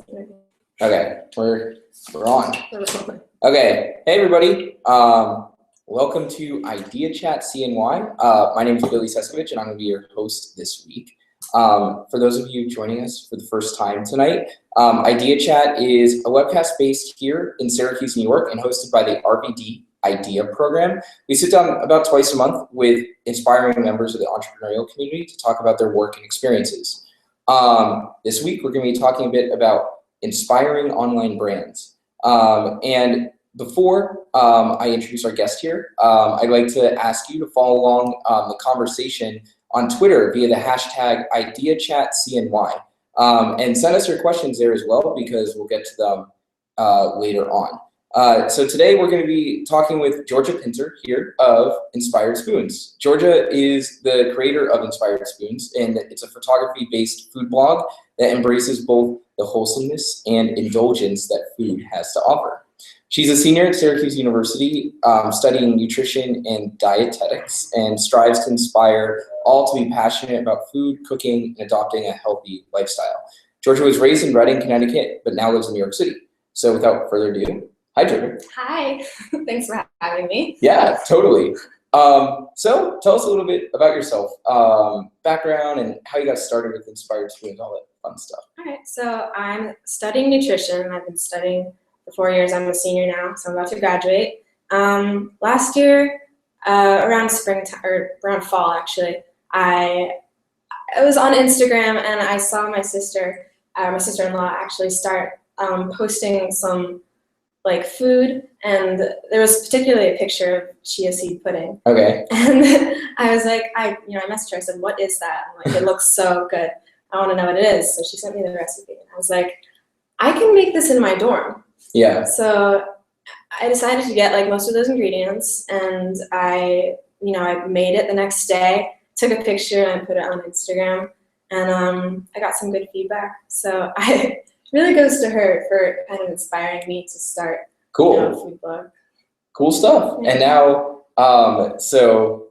Okay, we're on. Okay, hey everybody. Welcome to IDEA Chat CNY. My name is Billy Ceskavich, and I'm going to be your host this week. For those of you joining us for the first time tonight, IDEA Chat is a webcast based here in Syracuse, New York, and hosted by the RBD IDEA program. We sit down about twice a month with inspiring members of the entrepreneurial community to talk about their work and experiences. This week, we're going to be talking a bit about inspiring online brands. And before I introduce our guest here, I'd like to ask you to follow along the conversation on Twitter via the hashtag IdeaChatCNY. And send us your questions there as well, because we'll get to them later on. So today we're going to be talking with Georgia Pinter here of Inspired Spoons. Georgia is the creator of Inspired Spoons, and it's a photography-based food blog that embraces both the wholesomeness and indulgence that food has to offer. She's a senior at Syracuse University studying nutrition and dietetics, and strives to inspire all to be passionate about food, cooking, and adopting a healthy lifestyle. Georgia was raised in Reading, Connecticut, but now lives in New York City. So without further ado, hi, Georgia. Hi, thanks for having me. Yeah, totally. So tell us a little bit about yourself, background, and how you got started with Inspired Spoons, all that fun stuff. All right, so I'm studying nutrition. I've been studying for 4 years. I'm a senior now, so I'm about to graduate. Last year, around springtime, or around fall actually, I was on Instagram and I saw my sister-in-law actually start posting some like food, and there was particularly a picture of chia seed pudding. Okay. And I was like, I messaged her. I said, "What is that?" I'm like, "It looks so good. I want to know what it is." So she sent me the recipe, and I was like, "I can make this in my dorm." Yeah. So I decided to get like most of those ingredients, and I made it the next day. Took a picture and I put it on Instagram, and I got some good feedback. So I. Really goes to her for kind of inspiring me to start a food blog. Cool stuff. Yeah. And now, so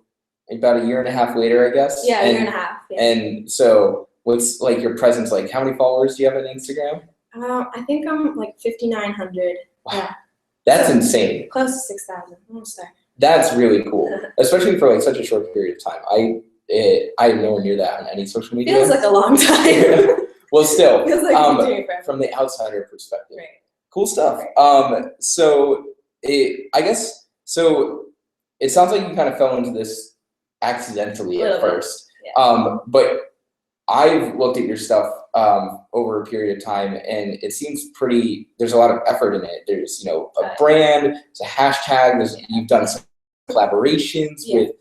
about a year and a half later, I guess? Yeah, a year and a half. Yeah. And so what's like your presence like? How many followers do you have on Instagram? I think I'm like 5,900. Wow. Yeah. That's insane. Close to 6,000, almost there. That's really cool, especially for like such a short period of time. I'm nowhere near that on any social media. Feels like a long time. Well, still, like from the outsider perspective, right. Cool stuff. So it sounds like you kind of fell into this accidentally at first. Yeah. But I've looked at your stuff over a period of time, and it seems there's a lot of effort in it. There's, a brand, there's a hashtag, you've done some collaborations with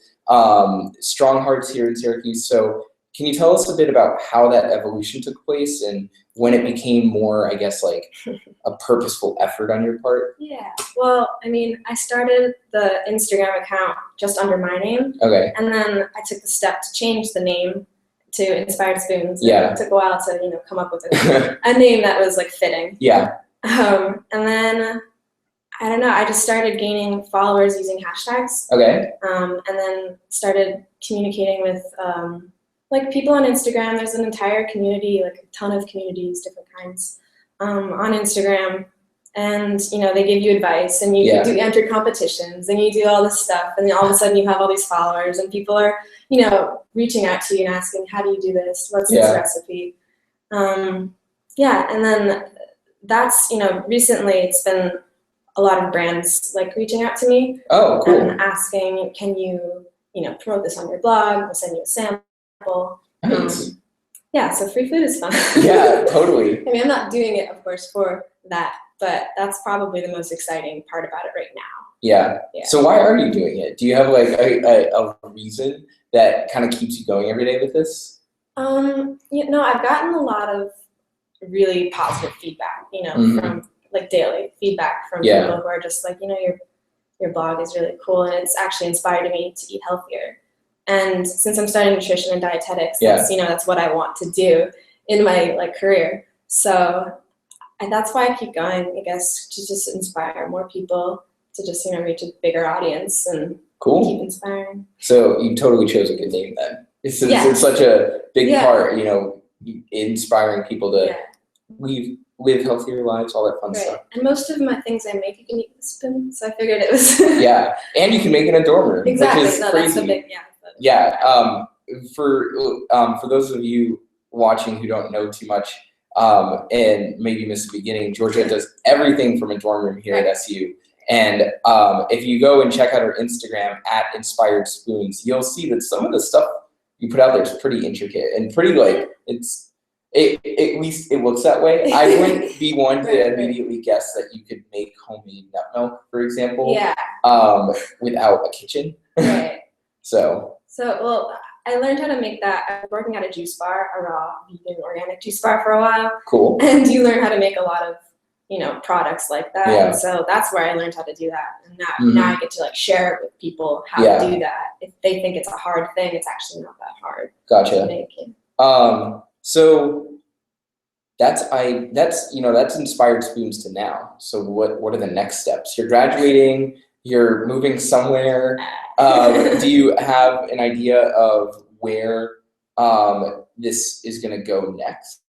Strong Hearts here in Syracuse. So can you tell us a bit about how that evolution took place and when it became more, I guess, like a purposeful effort on your part? Yeah. Well, I started the Instagram account just under my name. Okay. And then I took the step to change the name to Inspired Spoons. Yeah. It took a while to, come up with a name that was like fitting. Yeah. And then, I don't know, I just started gaining followers using hashtags. Okay. And then started communicating with, like people on Instagram. There's an entire community, like a ton of communities, different kinds, on Instagram. And, they give you advice, and you enter competitions, and you do all this stuff. And then all of a sudden you have all these followers, and people are, reaching out to you and asking, how do you do this? What's this recipe? And then that's, recently it's been a lot of brands like reaching out to me. Oh, cool. And asking, can you, promote this on your blog? We'll send you a sample. Nice. So free food is fun. Yeah, totally. I'm not doing it, of course, for that, but that's probably the most exciting part about it right now. Yeah. So why are you doing it? Do you have like a reason that kind of keeps you going every day with this? I've gotten a lot of really positive feedback, from like daily feedback from people who are just like, your blog is really cool, and it's actually inspired me to eat healthier. And since I'm studying nutrition and dietetics, that's what I want to do in my career. So that's why I keep going, I guess, to just inspire more people to just reach a bigger audience and keep inspiring. So you totally chose a good name then. It's such a big part, inspiring people to leave live healthier lives, all that fun Right. stuff. And most of my things I make, you can eat with a spoon, so I figured it was. Yeah, and you can make it in a dorm room, Exactly. which is No, crazy. that's the big, yeah. Yeah. For those of you watching who don't know too much, and maybe missed the beginning, Georgia does everything from a dorm room here at SU. And if you go and check out her Instagram at Inspired Spoons, you'll see that some of the stuff you put out there is pretty intricate and pretty like at least it looks that way. I wouldn't be one to immediately guess that you could make homemade nut milk, for example, without a kitchen. Right. So well, I learned how to make that. I was working at a juice bar, a raw vegan organic juice bar for a while. Cool. And you learn how to make a lot of, products like that. Yeah. And so that's where I learned how to do that. And now I get to like share it with people how to do that. If they think it's a hard thing, it's actually not that hard. Gotcha. To make. So that's Inspired Spoons to now. So what are the next steps? You're graduating, you're moving somewhere. Do you have an idea of where this is gonna go next?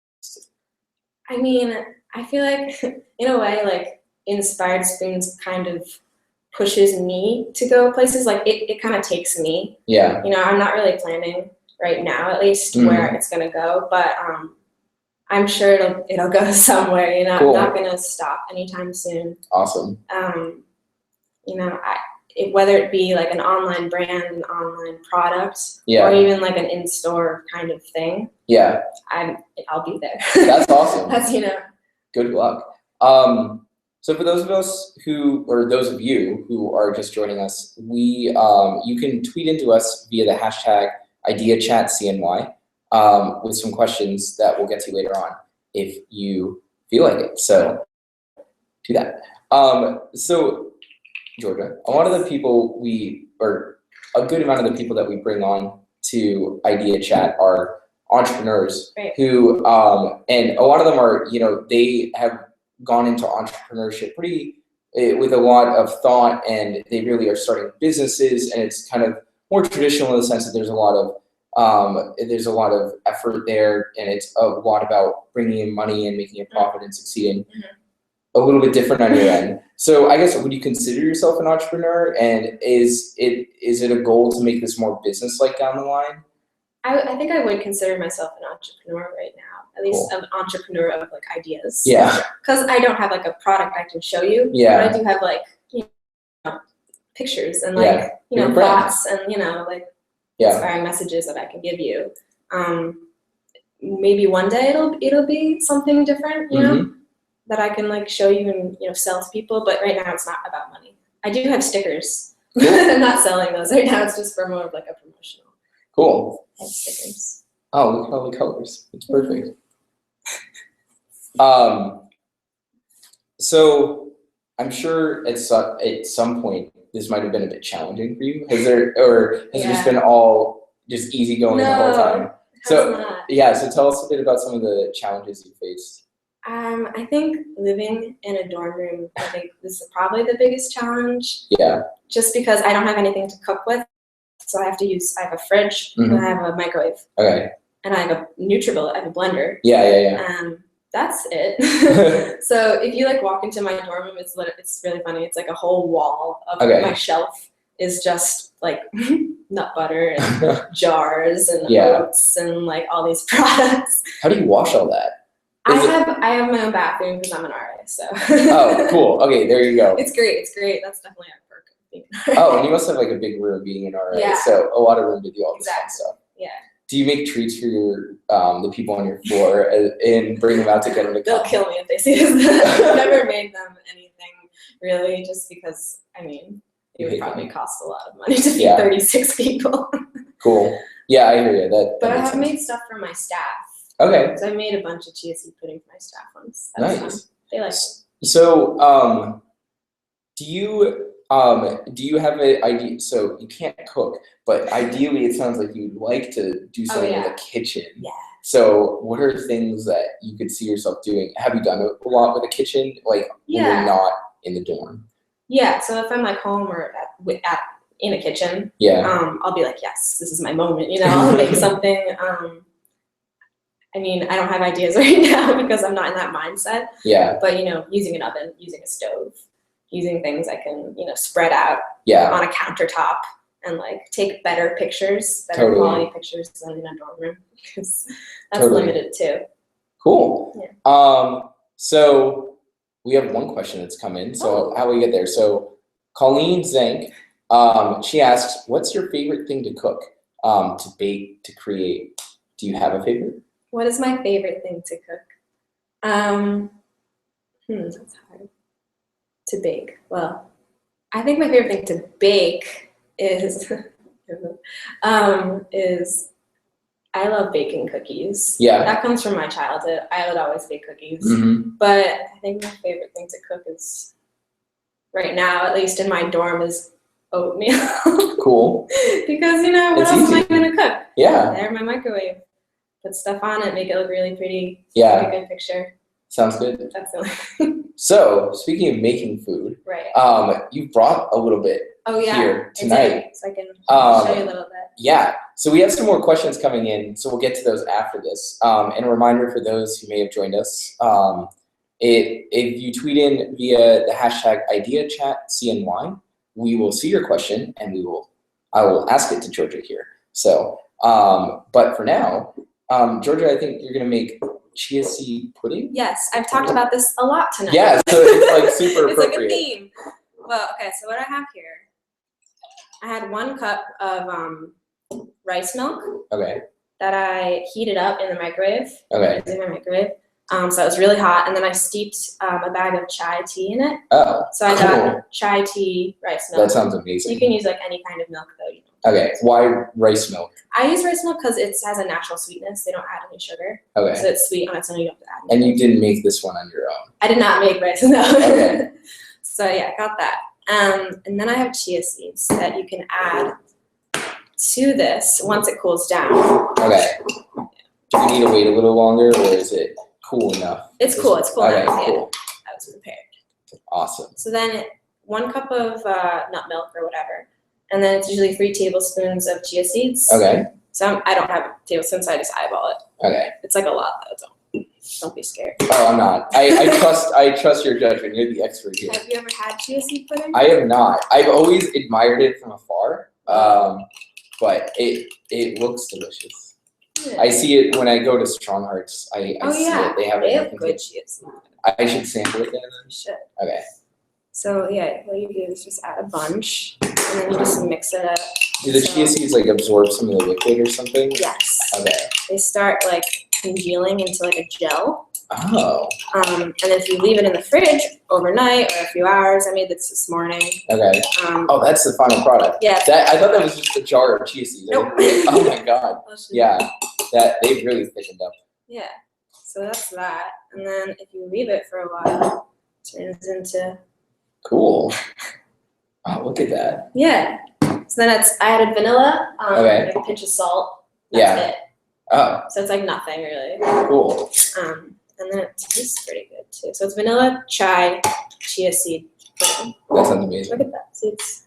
I mean, I feel like in a way, like Inspired Spoons kind of pushes me to go places. Like it kind of takes me. Yeah. I'm not really planning right now, at least, where it's gonna go, but I'm sure it'll go somewhere. Cool. I'm not gonna stop anytime soon. Awesome. Whether it be like an online brand, an online product, Yeah. or even like an in-store kind of thing. Yeah. I'll be there. That's awesome. That's Good luck. So for those of you who are just joining us, you can tweet into us via the hashtag IdeaChatCNY with some questions that we'll get to later on if you feel like it. So do that. So Georgia, a good amount of the people that we bring on to Idea Chat are entrepreneurs who, and a lot of them are, they have gone into entrepreneurship with a lot of thought, and they really are starting businesses, and it's kind of more traditional in the sense that there's a lot of effort there, and it's a lot about bringing in money and making a profit and succeeding. A little bit different on your end. So I guess, would you consider yourself an entrepreneur, and is it a goal to make this more business-like down the line? I think I would consider myself an entrepreneur right now, at least an entrepreneur of like ideas. Yeah. Because I don't have like a product I can show you. Yeah. But I do have like pictures and like thoughts and inspiring messages that I can give you. Maybe one day it'll be something different, that I can like show you and sell to people. But right now it's not about money. I do have stickers. Cool. I'm not selling those right now. It's just for more of like a promotional. Cool. Type stickers. Oh, look at all the colors. It's perfect. So I'm sure at some point this might have been a bit challenging for you. Has it just been all just easy going the whole time? So so tell us a bit about some of the challenges you faced. I think living in a dorm room, I think this is probably the biggest challenge. Yeah. Just because I don't have anything to cook with, so I have a fridge and I have a microwave. Okay. And I have a NutriBullet, I have a blender. Yeah. That's it. So if you like walk into my dorm room, it's really funny. It's like a whole wall of my shelf is just like nut butter and jars and oats and like all these products. How do you wash all that? I have my own bathroom because I'm an artist. So. Oh, cool. Okay, there you go. It's great. That's definitely a perk. Oh, and you must have like a big room being an artist. Yeah. So a lot of room to do all this fun stuff. Yeah. Do you make treats for the people on your floor and bring them out to get them to come? They'll kill me if they see this. I've never made them anything really, just because it would probably cost a lot of money to feed 36 people. Cool. Yeah, I hear you. But I have made stuff for my staff. Okay. So I made a bunch of chia seed pudding for my staff once. Nice. Fun. They like it. So, do you have an idea? So you can't cook, but ideally, it sounds like you'd like to do something in the kitchen. Yeah. So, what are things that you could see yourself doing? Have you done a lot with a kitchen, like when you're not in the dorm? Yeah. So if I'm like home or in a kitchen, I'll be like, yes, this is my moment. I'll make something. I mean, I don't have ideas right now because I'm not in that mindset. Yeah. But, you know, using an oven, using a stove, using things I can, you know, spread out Yeah. on a countertop and like take better pictures, better Totally. quality pictures than in a dorm room because that's Totally. limited too. Cool. Yeah. So we have one question that's come in. So how do we get there? So Colleen Zank, she asks, what's your favorite thing to cook, to bake, to create? Do you have a favorite? What is my favorite thing to cook? That's hard. To bake. Well, I think my favorite thing to bake is I love baking cookies. Yeah. That comes from my childhood. I would always bake cookies. Mm-hmm. But I think my favorite thing to cook is, right now, at least in my dorm, is oatmeal. Cool. Because, you know, what It's else easy. am I going to cook? Yeah. There in my microwave. Put stuff on it, make it look really pretty. Yeah. Take a good picture. Sounds good. That's the only. So speaking of making food, Right. you brought a little bit here tonight. I did, so I can show you a little bit. Yeah. So we have some more questions coming in, so we'll get to those after this. And a reminder for those who may have joined us, if you tweet in via the hashtag IdeaChatCNY, we will see your question and I will ask it to Georgia here. So, but for now, Georgia, I think you're gonna make chia seed pudding? Yes, I've talked about this a lot tonight. Yeah, so it's like super it's appropriate. like a theme. Well, okay, so what I have here, I had 1 cup of rice milk. Okay. That I heated up in the microwave. Okay. In my microwave. So it was really hot, and then I steeped a bag of chai tea in it. Oh, so I got chai tea, rice milk. That sounds amazing. You can use like any kind of milk though. You know. Okay, why rice milk? I use rice milk because it has a natural sweetness. They don't add any sugar. Okay. So it's sweet on its own. You don't have to add anything. And you didn't make this one on your own? I did not make rice, no. Okay. So yeah, I got that. And then I have chia seeds that you can add to this once it cools down. Okay. Do you need to wait a little longer, or is it cool enough? It's cool. It's cool enough. Okay, Yeah. cool. I was prepared. Awesome. So then 1 cup of nut milk or whatever. And then it's usually 3 tablespoons of chia seeds. Okay. So I don't have tablespoons, so I just eyeball it. Okay. It's like a lot though. Don't be scared. Oh, I'm not. I trust your judgment. You're the expert here. Have you ever had chia seed pudding? I have not. I've always admired it from afar, but it looks delicious. Yeah. I see it when I go to Strong Hearts. I see it. They have it. Good chia seed. I should sample it then. You should. Okay. So yeah, what you do is just add a bunch, and then you just mix it up. Do the chia seeds like absorb some of the liquid or something? Yes. Okay. They start like congealing into like a gel. Oh. And if you leave it in the fridge overnight or a few hours, I made this morning. Okay. Oh, that's the final product. Yeah. I thought that was just a jar of chia seeds. Nope. Oh my god. Yeah. That they've really thickened up. Yeah. So that's that. And then if you leave it for a while, it turns into. Cool. Oh, look at that. Yeah. So then I added vanilla, Okay. like a pinch of salt. That's it. Oh. So it's like nothing really. Cool. And then it tastes pretty good too. So it's vanilla, chai, chia seed pudding. That sounds amazing. Look at that. See, it's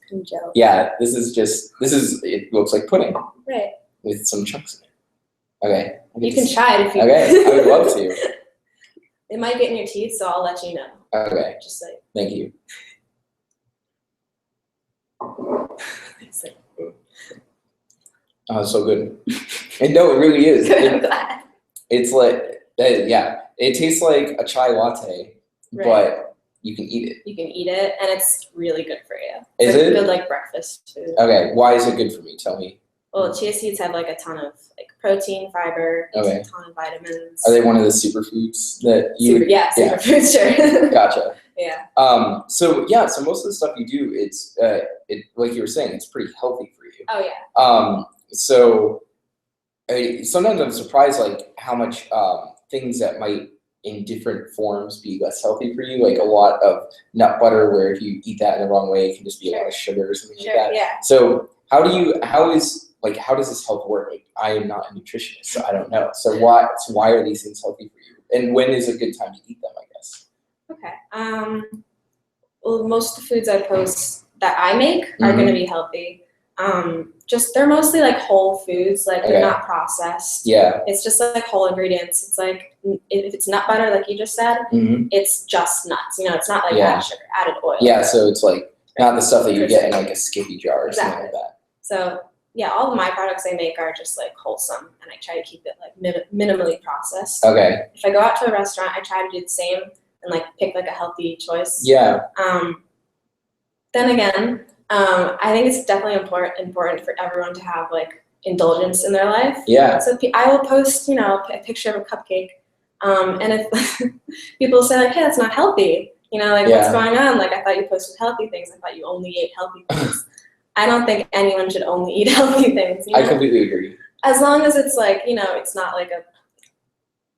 kind of gel. Yeah, it looks like pudding. Right. With some chunks in it. Okay. You can try it if you Okay, I would love to. It might get in your teeth, so I'll let you know. Okay. Just like. Thank you. Oh, so good. And no, it really is. I'm glad. It's like, yeah, it tastes like a chai latte, but you can eat it. You can eat it, and it's really good for you. Is it's it? Good like breakfast food. Okay, why is it good for me? Tell me. Well, chia seeds have like a ton of like protein, fiber, Okay. a ton of vitamins. Are they one of the superfoods that you? Superfoods, sure. Gotcha. Yeah. So most of the stuff you do, it's like you were saying, it's pretty healthy for you. Oh yeah. So sometimes I'm surprised like how much things that might in different forms be less healthy for you, like a lot of nut butter where if you eat that in the wrong way, it can just be a lot of sugar or something like that. Yeah. So how does this help work? Like I am not a nutritionist, so I don't know. So why are these things healthy for you? And when is a good time to eat them, I guess? Okay. Well, most of the foods I post that I make are going to be healthy. Just they're mostly like whole foods, like Okay. they're not processed. Yeah. It's just like whole ingredients. It's like if it's nut butter, like you just said, Mm-hmm. it's just nuts. You know, it's not like Yeah. added sugar, added oil. Yeah, so it's like not the stuff that you get in like a Skippy jar or something like that. So yeah, all of my products I make are just like wholesome, and I try to keep it like minimally processed. Okay. If I go out to a restaurant, I try to do the same and like pick like a healthy choice. Yeah. Then again, I think it's definitely important for everyone to have like indulgence in their life. Yeah. So I will post, you know, a picture of a cupcake, and if people say like, "Hey, that's not healthy," you know, like what's going on? Like I thought you posted healthy things. I thought you only ate healthy things. I don't think anyone should only eat healthy things. You know? I completely agree. As long as it's like, you know, it's not like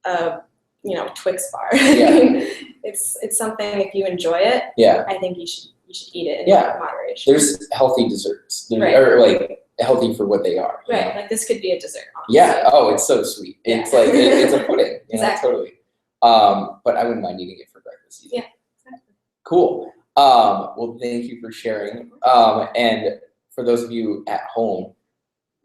a you know, Twix bar. Yeah. It's something, if you enjoy it, Yeah. I think you should eat it in moderation. There's healthy desserts. Right. Or like healthy for what they are. Right. Know? Like this could be a dessert. Honestly. Yeah. Oh, it's so sweet. Yeah. It's like it's a pudding. You know, Exactly. totally. But I wouldn't mind eating it for breakfast either. Yeah. Exactly. Cool. Well, thank you for sharing. And for those of you at home,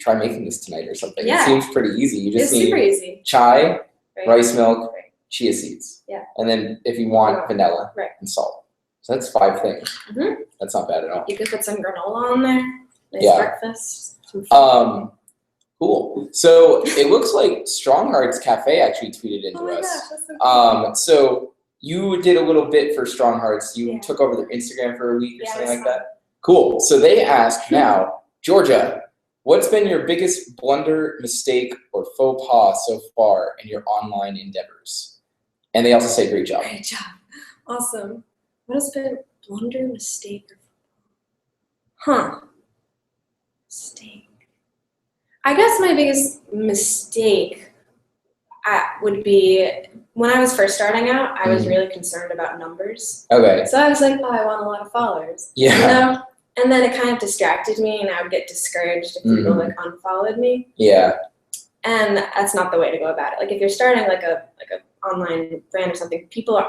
try making this tonight or something. Yeah. It seems pretty easy. You just need super easy. chai, Right. rice milk, Right. chia seeds. Yeah. And then if you want, vanilla right. and salt. So that's 5 things. Mm-hmm. That's not bad at all. You could put some granola on there. Nice breakfast. Cool. So it looks like Strong Hearts Cafe actually tweeted into us. Gosh, that's so cool. So you did a little bit for Strong Hearts. You took over their Instagram for a week or something like that. Cool. So they asked now, Georgia, what's been your biggest blunder, mistake, or faux pas so far in your online endeavors? And they also say great job. Great job. Awesome. What has been blunder, mistake, or mistake? I guess my biggest mistake would be when I was first starting out, I was really concerned about numbers. Okay. So I was like, oh, I want a lot of followers. Yeah. You know? And then it kind of distracted me, and I would get discouraged if people like unfollowed me. Yeah. And that's not the way to go about it. Like if you're starting like a online brand or something,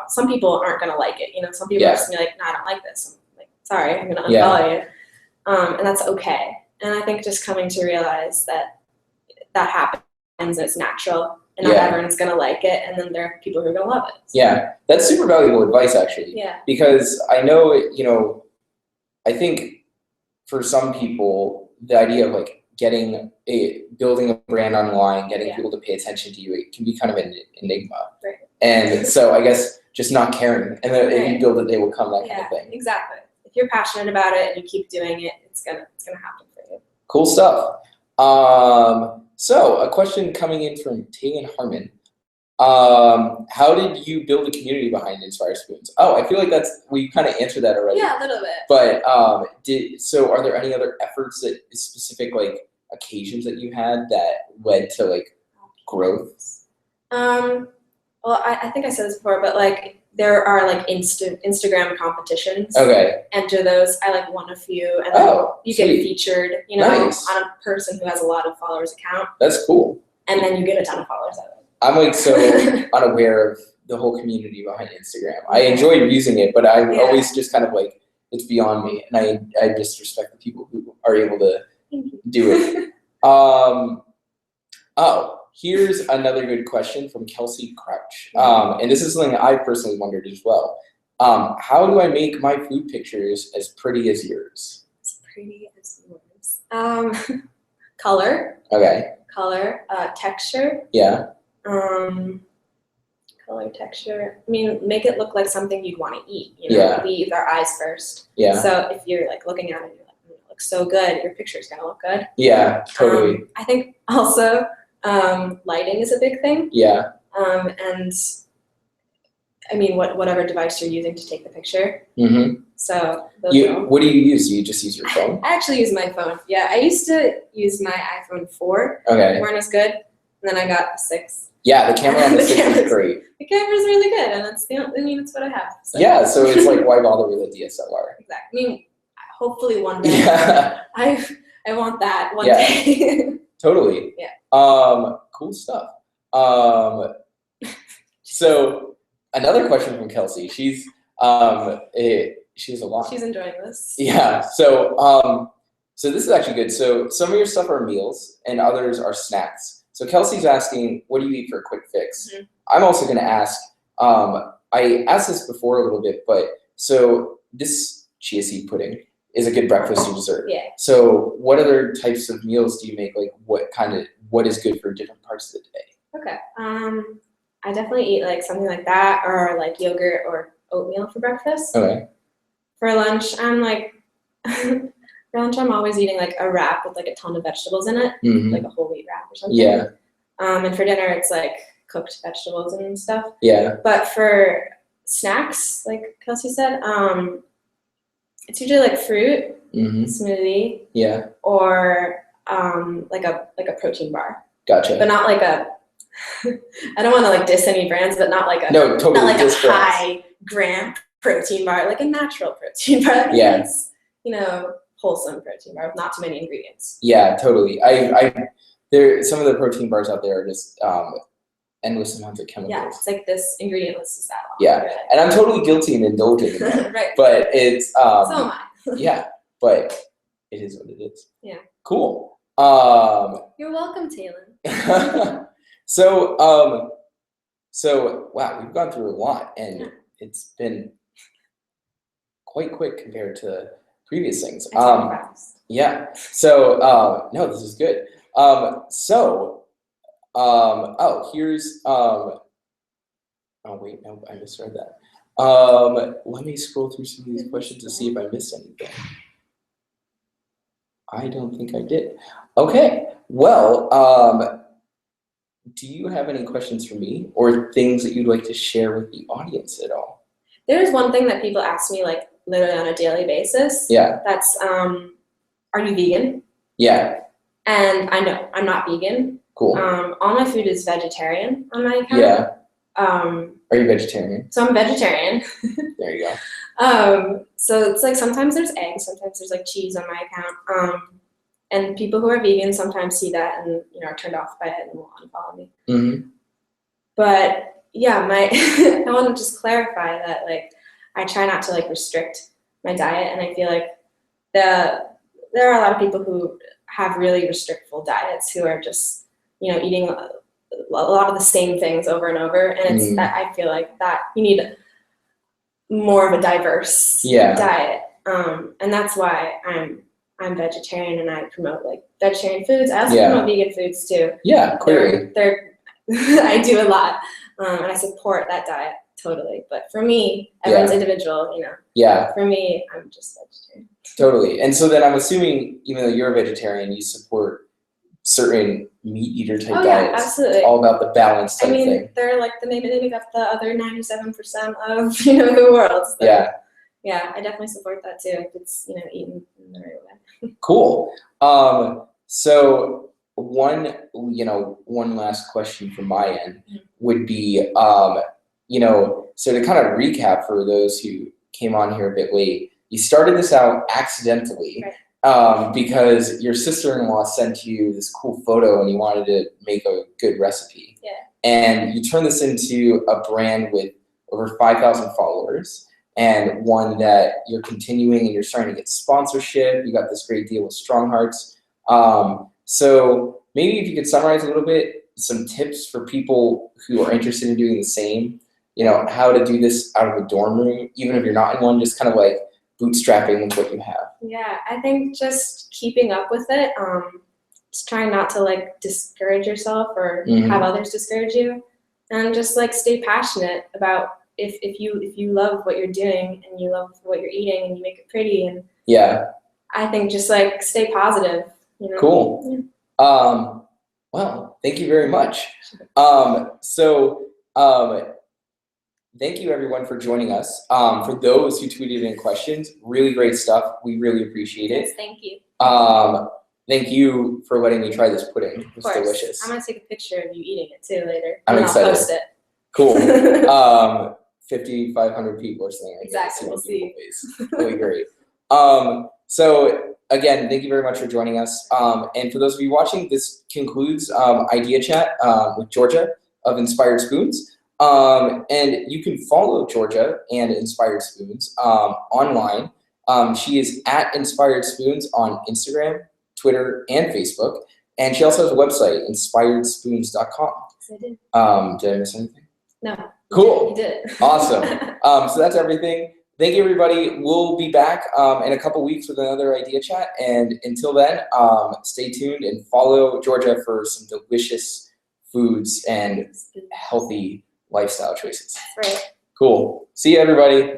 some people aren't gonna like it. You know, some people are just gonna be like, no, I don't like this. I'm like, sorry, I'm gonna unfollow you. And that's okay. And I think just coming to realize that happens and it's natural, and not everyone's gonna like it, and then there are people who are gonna love it. So. Yeah, that's super valuable advice, actually. Yeah. Because I know, you know, I think for some people, the idea of like building a brand online, getting people to pay attention to you, it can be kind of an enigma. Right. And so I guess just not caring, and then if you build it, they will come, that kind of thing. Exactly. If you're passionate about it and you keep doing it, it's gonna happen for you. Cool stuff. So a question coming in from Taylor Harmon. How did you build a community behind Inspire Spoons? Oh, I feel like we kind of answered that already. Yeah, a little bit. But so are there any other efforts that specific like occasions that you had that led to like growth? Well, I think I said this before, but like there are like Instagram competitions. Okay. Enter those. I like won a few, and then you get featured, you know, on a person who has a lot of followers account. That's cool. And then you get a ton of followers out of it. I'm like so unaware of the whole community behind Instagram. I enjoy using it, but I always just kind of like, it's beyond me, and I just respect the people who are able to do it. Here's another good question from Kelsey Crouch. And this is something I personally wondered as well. How do I make my food pictures as pretty as yours? As pretty as yours. Color. Okay. Color. Texture. Yeah. Color, texture. I mean, make it look like something you'd want to eat. You know, we use our eyes first. Yeah. So if you're like looking at it, you're like, it looks so good. Your picture's gonna look good. Yeah, totally. I think also lighting is a big thing. Yeah. And I mean, whatever device you're using to take the picture. Mm-hmm. So what do you use? Do you just use your phone? I actually use my phone. Yeah, I used to use my iPhone 4. Okay. They weren't as good, and then I got a 6. Yeah, the camera on the 6 is great. The camera's really good, and that's what I have. So. Yeah, so it's like, why bother with a DSLR? Exactly. I mean, hopefully one day. Yeah. I want that one day. Totally. Yeah. Cool stuff. So another question from Kelsey. She's a lot. She's enjoying this. Yeah. So So this is actually good. So some of your stuff are meals and others are snacks. So Kelsey's asking, what do you eat for a quick fix? Mhm. I'm also going to ask, I asked this before a little bit, but so this chia seed pudding is a good breakfast or dessert. Yeah. So what other types of meals do you make? Like what is good for different parts of the day? Okay. I definitely eat like something like that, or like yogurt or oatmeal for breakfast. Okay. For lunch, I'm like, for lunch I'm always eating like a wrap with like a ton of vegetables in it, Mhm. like a whole wheat wrap or something. Yeah. And for dinner it's like cooked vegetables and stuff. Yeah. But for snacks, like Kelsey said, it's usually like fruit, Mm-hmm. smoothie, Yeah. or like a protein bar. Gotcha. But not like a I don't want to like diss any brands, but not like a No, totally not like a diss brands. high gram protein bar, like a natural protein bar. Like Yeah. a nice, wholesome protein bar with not too many ingredients. Yeah, totally. There some of the protein bars out there are just endless amounts of chemicals. Yeah, it's like this ingredient list is that long. Yeah, and I'm totally guilty and indulgent in that. Right. But it's So am I. yeah, but it is what it is. Yeah. Cool. You're welcome, Taylor. So wow, we've gone through a lot, and Yeah. it's been quite quick compared to previous things. I talk fast. Yeah. So no, this is good. Here's oh wait, no, I misread that. Let me scroll through some of these questions to see if I missed anything. I don't think I did. Okay. Well, do you have any questions for me or things that you'd like to share with the audience at all? There's one thing that people ask me like literally on a daily basis. Yeah. That's are you vegan? Yeah. And I know I'm not vegan. Cool. All my food is vegetarian on my account. Yeah. Are you vegetarian? So I'm vegetarian. There you go. So it's like sometimes there's eggs, sometimes there's like cheese on my account. And people who are vegan sometimes see that and are turned off by it and will unfollow me. Mm-hmm. But yeah, I want to just clarify that like I try not to like restrict my diet, and I feel like there are a lot of people who have really restrictful diets who are just eating a lot of the same things over and over, and it's I feel like that you need more of a diverse diet, and that's why I'm vegetarian and I promote like vegetarian foods. I also promote vegan foods too. Yeah, clearly. I do a lot, and I support that diet totally. But for me, everyone's individual, Yeah. For me, I'm just vegetarian. Totally. And so then I'm assuming, even though you're a vegetarian, you support certain meat eater type diets. Yeah, absolutely. All about the balance type thing. They're like they make up the other 97% of the world. So, yeah, I definitely support that too. If it's eaten in the right way. Cool. So one last question from my end would be, so to kind of recap for those who came on here a bit late, you started this out accidentally. Right. Because your sister-in-law sent you this cool photo and you wanted to make a good recipe. Yeah. And you turned this into a brand with over 5,000 followers, and one that you're continuing and you're starting to get sponsorship. You got this great deal with Strong Hearts. So maybe if you could summarize a little bit, some tips for people who are interested in doing the same, how to do this out of a dorm room, even if you're not in one, just kind of like bootstrapping with what you have. Yeah, I think just keeping up with it, just trying not to like discourage yourself or have others discourage you, and just like stay passionate about if you love what you're doing and you love what you're eating and you make it pretty, and I think just like stay positive. Cool. Yeah. Well, thank you very much. Thank you everyone for joining us. For those who tweeted in questions, really great stuff. We really appreciate it. Yes, thank you. Thank you for letting me try this pudding. It's delicious. I'm gonna take a picture of you eating it too later. I'm excited. I'll post it. Cool. 5,500 people or something like that. Exactly. We'll see. Really great. So again, thank you very much for joining us. And for those of you watching, this concludes Idea Chat with Georgia of Inspired Spoons. And you can follow Georgia and Inspired Spoons online She is at Inspired Spoons on Instagram, Twitter, and Facebook. And she also has a website, inspiredspoons.com. Yes, I did. Did I miss anything? No. Cool. You did. Awesome. So that's everything. Thank you, everybody. We'll be back in a couple weeks with another idea chat. And until then, stay tuned and follow Georgia for some delicious foods and healthy lifestyle choices. Right. Cool. See you, everybody.